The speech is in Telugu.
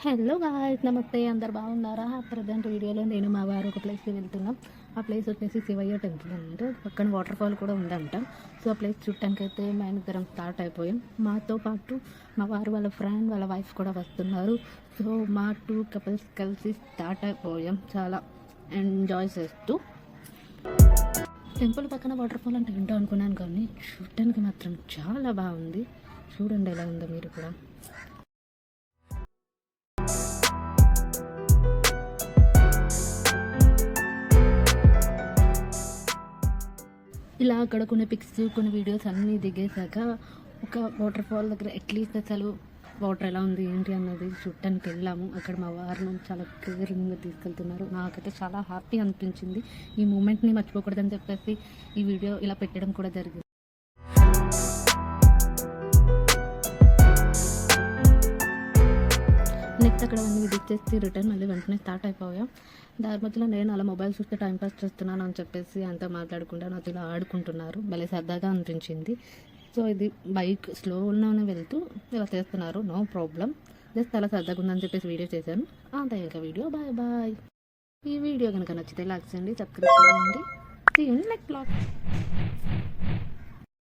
హలో గాయ్స్, నమస్తే. అందరు బాగున్నారా? ప్రజెంట్ వీడియోలో నేను మా వారు ఒక ప్లేస్కి వెళ్తున్నాం. ఆ ప్లేస్ వచ్చేసి శివయ్య టెంపుల్ అనమాట. పక్కన వాటర్ ఫాల్ కూడా ఉందంట. సో ఆ ప్లేస్ చుట్టానికి అయితే మా ఇద్దరం స్టార్ట్ అయిపోయాం. మాతో పాటు మా వారు వాళ్ళ ఫ్రెండ్ వాళ్ళ వైఫ్ కూడా వస్తున్నారు. సో మా 2 కపుల్స్ కలిసి స్టార్ట్ అయిపోయాం, చాలా ఎంజాయ్ చేస్తూ. టెంపుల్ పక్కన వాటర్ ఫాల్ అంటే ఏంటో అనుకున్నాను, కానీ చూడటానికి మాత్రం చాలా బాగుంది. చూడండి ఎలా ఉందో మీరు కూడా. ఇలా అక్కడ కొన్ని పిక్స్ కొన్ని వీడియోస్ అన్నీ దిగేశాక ఒక వాటర్ ఫాల్ దగ్గర అట్లీస్ట్ అసలు వాటర్ ఎలా ఉంది ఏంటి అన్నది చూడటానికి వెళ్ళాము. అక్కడ మా వారిని చాలా కేరింగ్గా తీసుకెళ్తున్నారు. నాకైతే చాలా హ్యాపీ అనిపించింది. ఈ మూమెంట్ని మర్చిపోకూడదని చెప్పేసి ఈ వీడియో ఇలా పెట్టడం కూడా జరిగింది. నెక్స్ట్ అక్కడ అన్ని విజిట్ చేసి రిటర్న్ మళ్ళీ వెంటనే స్టార్ట్ అయిపోయాం. దాని మధ్యలో నేను అలా మొబైల్ చూస్తే టైంపాస్ చేస్తున్నాను అని చెప్పేసి అంతా మాట్లాడుకుంటా నాతో ఇలా ఆడుకుంటున్నారు. భలే సరదాగా అనిపించింది. సో ఇది బైక్ స్లోలోనే వెళ్తూ ఇలా చేస్తున్నారు, నో ప్రాబ్లం. జస్ట్ అలా సరదాగా ఉందని చెప్పేసి వీడియో చేశాను. అంతే ఇంకా వీడియో. Bye bye. ఈ వీడియో కనుక నచ్చితే లైక్ చేయండి, సబ్స్క్రైబ్ చేయండి. See you in next blog.